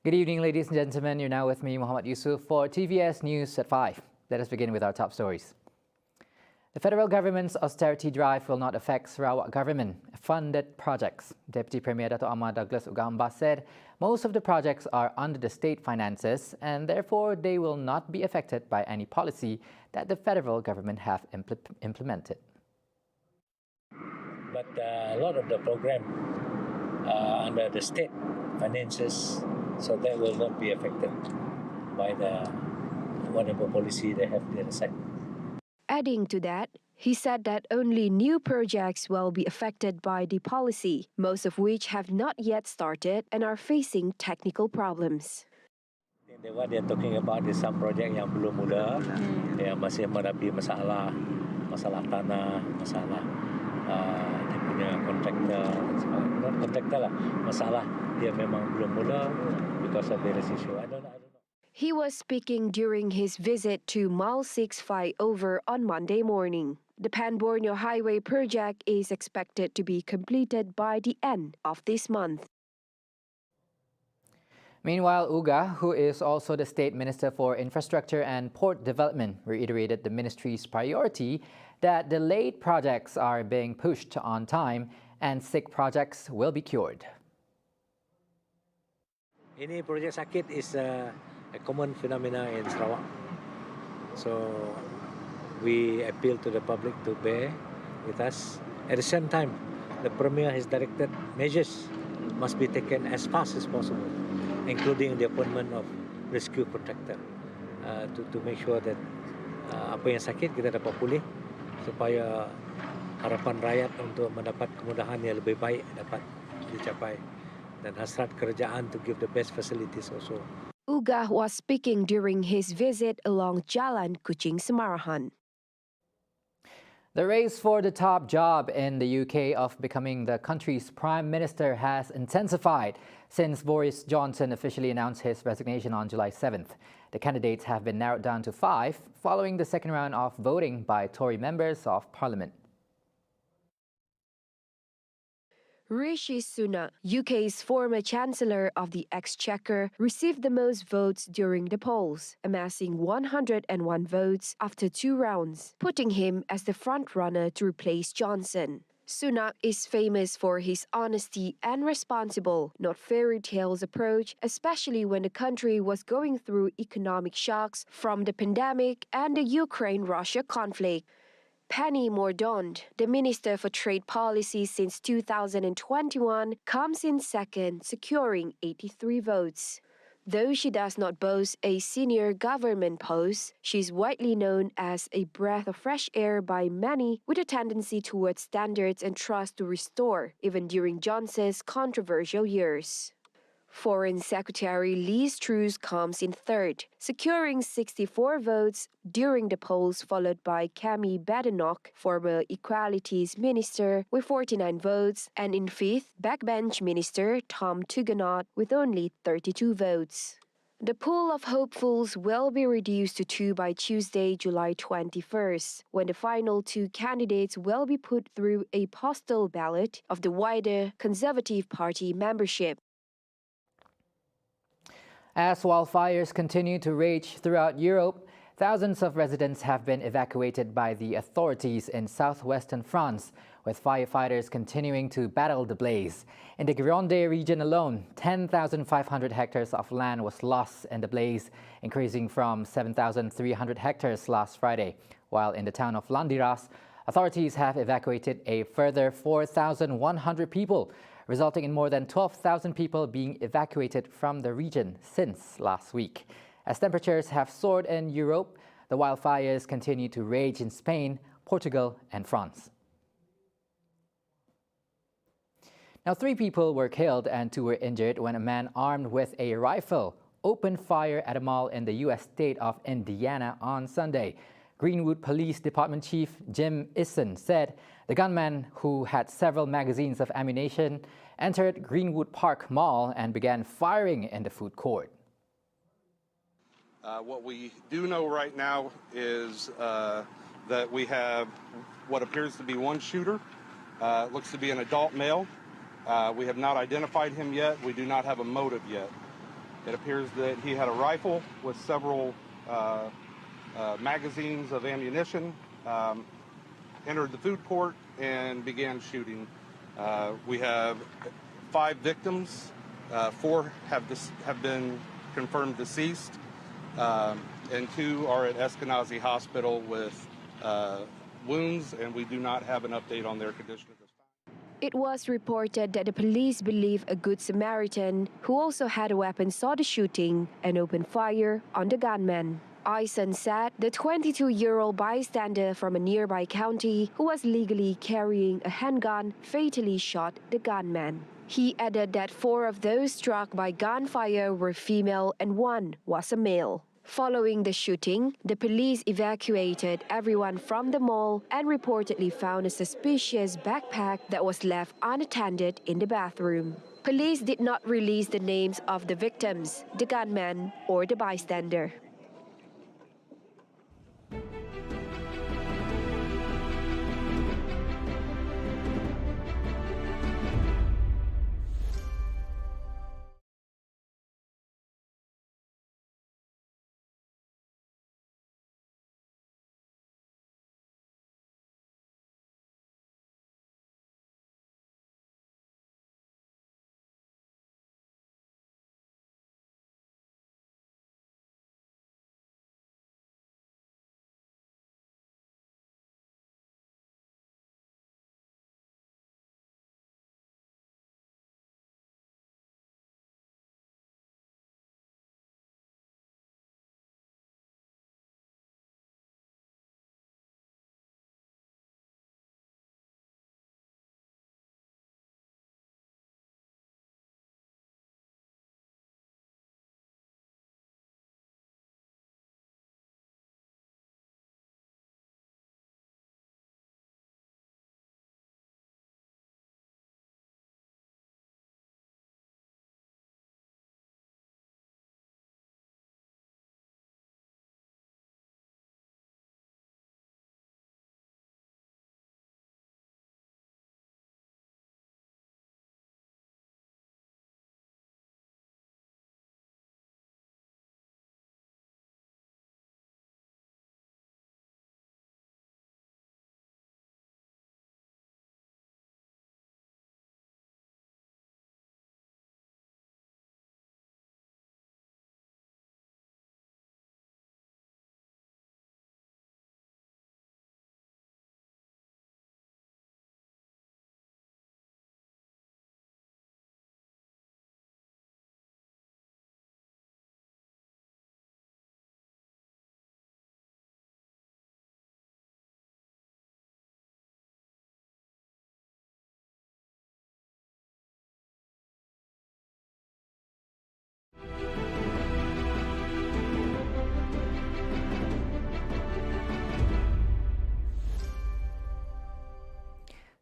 Good evening, ladies and gentlemen. You're now with me, Muhammad Yusuf, for TVS News at 5. Let us begin with our top stories. The federal government's austerity drive will not affect Sarawak government-funded projects. Deputy Premier Dato' Ahmad Douglas Ugamba said most of the projects are under the state finances and therefore they will not be affected by any policy that the federal government have implemented. But a lot of the program are under the state finances, so that will not be affected by the whatever policy they have the other side. Adding to that, he said that only new projects will be affected by the policy, most of which have not yet started and are facing technical problems. What they're talking about is some project yang belum mula, yang masih menghadapi masalah tanah, masalah dia punya kontraktor, non kontraktor lah, masalah dia memang belum mula because of various issue. I don't know. He was speaking during his visit to Mile 6 flyover on Monday morning. The Pan-Borneo Highway project is expected to be completed by the end of this month. Meanwhile, Uga, who is also the State Minister for Infrastructure and Port Development, reiterated the ministry's priority that delayed projects are being pushed on time and sick projects will be cured. Ini project sakit is a common phenomena in Sarawak. So we appeal to the public to bear with us. At the same time, the Premier has directed measures must be taken as fast as possible, including the appointment of rescue contractor to make sure that apa yang sakit kita dapat pulih supaya harapan rakyat untuk mendapat kemudahan yang lebih baik dapat dicapai dan hasrat kerajaan to give the best facilities also. Uga was speaking during his visit along Jalan Kuching Semarahan. The race for the top job in the UK of becoming the country's Prime Minister has intensified since Boris Johnson officially announced his resignation on July 7th. The candidates have been narrowed down to 5 following the second round of voting by Tory members of Parliament. Rishi Sunak, UK's former Chancellor of the Exchequer, received the most votes during the polls, amassing 101 votes after 2 rounds, putting him as the front-runner to replace Johnson. Sunak is famous for his honesty and responsible, not fairy tales approach, especially when the country was going through economic shocks from the pandemic and the Ukraine-Russia conflict. Penny Mordaunt, the Minister for Trade Policy since 2021, comes in second, securing 83 votes. Though she does not boast a senior government post, she is widely known as a breath of fresh air by many, with a tendency towards standards and trust to restore, even during Johnson's controversial years. Foreign Secretary Liz Truss comes in third, securing 64 votes during the polls, followed by Kemi Badenoch, former Equalities Minister, with 49 votes, and in fifth, Backbench Minister Tom Tugendhat with only 32 votes. The pool of hopefuls will be reduced to 2 by Tuesday, July 21st, when the final 2 candidates will be put through a postal ballot of the wider Conservative Party membership. As wildfires continue to rage throughout Europe, thousands of residents have been evacuated by the authorities in southwestern France, with firefighters continuing to battle the blaze. In the Gironde region alone, 10,500 hectares of land was lost in the blaze, increasing from 7,300 hectares last Friday, while in the town of Landiras, authorities have evacuated a further 4,100 people, resulting in more than 12,000 people being evacuated from the region since last week. As temperatures have soared in Europe, the wildfires continue to rage in Spain, Portugal, and France. Now, 3 people were killed and 2 were injured when a man armed with a rifle opened fire at a mall in the U.S. state of Indiana on Sunday. Greenwood Police Department Chief Jim Eason said the gunman, who had several magazines of ammunition, entered Greenwood Park Mall and began firing in the food court. What we do know right now is that we have what appears to be one shooter. Looks to be an adult male. We have not identified him yet. We do not have a motive yet. It appears that he had a rifle with several magazines of ammunition, entered the food court, and began shooting. We have 5 victims. 4 have been confirmed deceased, and 2 are at Eskenazi Hospital with wounds, and we do not have an update on their condition at this time. It was reported that the police believe a Good Samaritan who also had a weapon saw the shooting and opened fire on the gunman. Ison said the 22-year-old bystander from a nearby county who was legally carrying a handgun fatally shot the gunman. He added that 4 of those struck by gunfire were female and 1 was a male. Following the shooting, the police evacuated everyone from the mall and reportedly found a suspicious backpack that was left unattended in the bathroom. Police did not release the names of the victims, the gunman, or the bystander.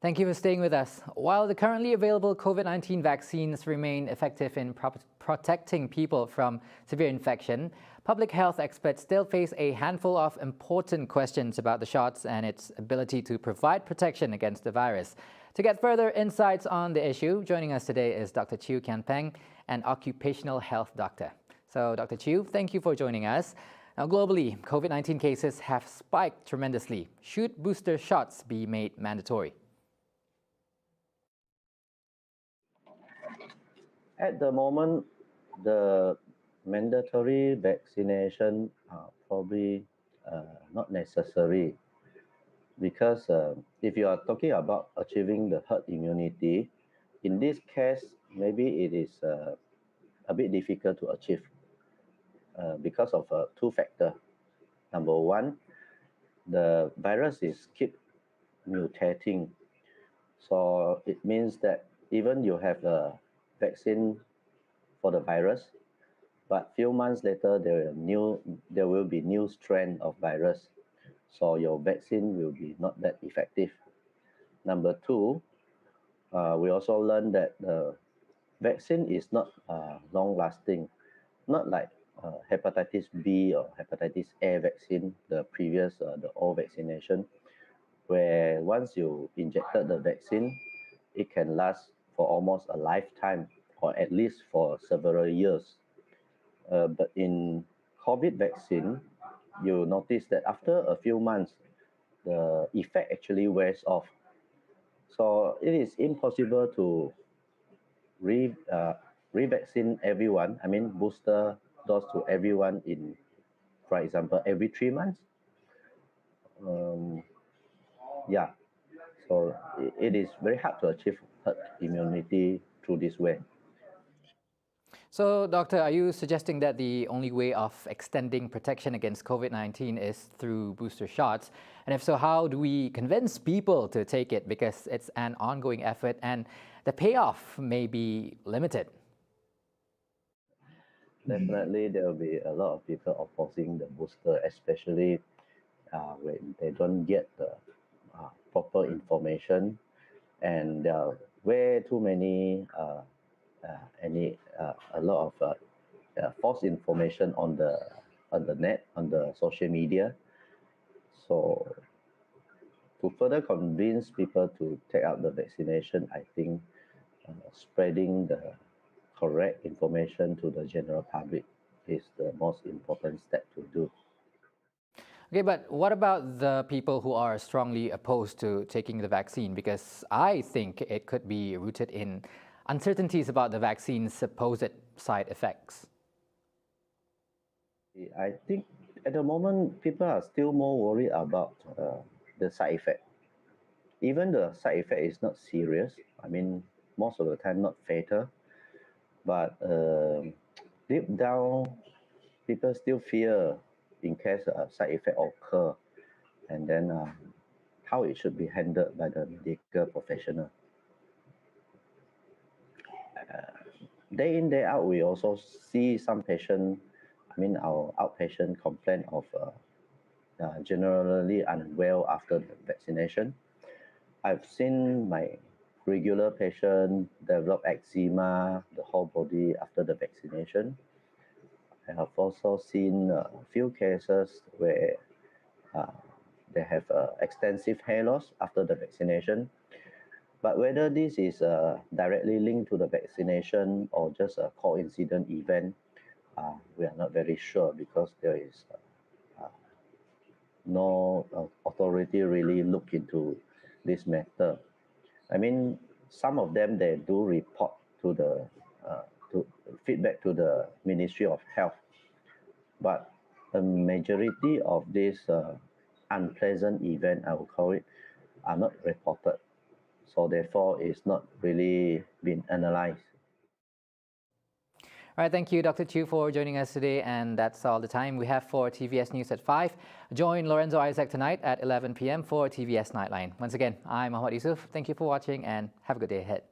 Thank you for staying with us. While the currently available COVID-19 vaccines remain effective in protecting people from severe infection, public health experts still face a handful of important questions about the shots and its ability to provide protection against the virus. To get further insights on the issue, joining us today is Dr. Chew Kian Peng, an occupational health doctor. So, Dr. Chew, thank you for joining us. Now, globally, COVID-19 cases have spiked tremendously. Should booster shots be made mandatory? At the moment, the mandatory vaccination are probably not necessary because if you are talking about achieving the herd immunity, in this case, maybe it is a bit difficult to achieve because of 2 factors. Number 1, the virus is keep mutating. So it means that even you have a vaccine for the virus, but few months later there will be new strain of virus, so your vaccine will be not that effective. Number 2, we also learned that the vaccine is not long lasting, not like hepatitis B or hepatitis A vaccine, the previous the old vaccination, where once you injected the vaccine, it can last for almost a lifetime or at least for several years. But in COVID vaccine, you notice that after a few months, the effect actually wears off. So it is impossible to revaccine everyone. I mean, booster dose to everyone in, for example, every 3 months. Um, yeah, so it is very hard to achieve herd immunity through this way. So, Doctor, are you suggesting that the only way of extending protection against COVID-19 is through booster shots? And if so, how do we convince people to take it? Because it's an ongoing effort and the payoff may be limited. Definitely, there will be a lot of people opposing the booster, especially when they don't get the proper information, and there are way too many a lot of false information on the net, on the social media. So to further convince people to take out the vaccination, I think spreading the correct information to the general public is the most important step to do. Okay, but what about the people who are strongly opposed to taking the vaccine? Because I think it could be rooted in uncertainties about the vaccine's supposed side effects. I think at the moment, people are still more worried about the side effect. Even the side effect is not serious. I mean, most of the time not fatal, but deep down, people still fear in case a side effect occur, and then how it should be handled by the medical professional. Day in, day out, we also see some patient, I mean, our outpatient complain of generally unwell after the vaccination. I've seen my regular patient develop eczema, the whole body after the vaccination. I have also seen a few cases where uh, they have extensive hair loss after the vaccination. But whether this is directly linked to the vaccination or just a coincident event, we are not very sure because there is no authority really look into this matter. I mean, some of them they do report to the to feedback to the Ministry of Health, but the majority of these unpleasant event, I would call it, are not reported. So therefore, it's not really been analyzed. All right, thank you, Dr. Chiu, for joining us today. And that's all the time we have for TVS News at 5. Join Lorenzo Isaac tonight at 11 p.m. for TVS Nightline. Once again, I'm Muhammad Yusuf. Thank you for watching and have a good day ahead.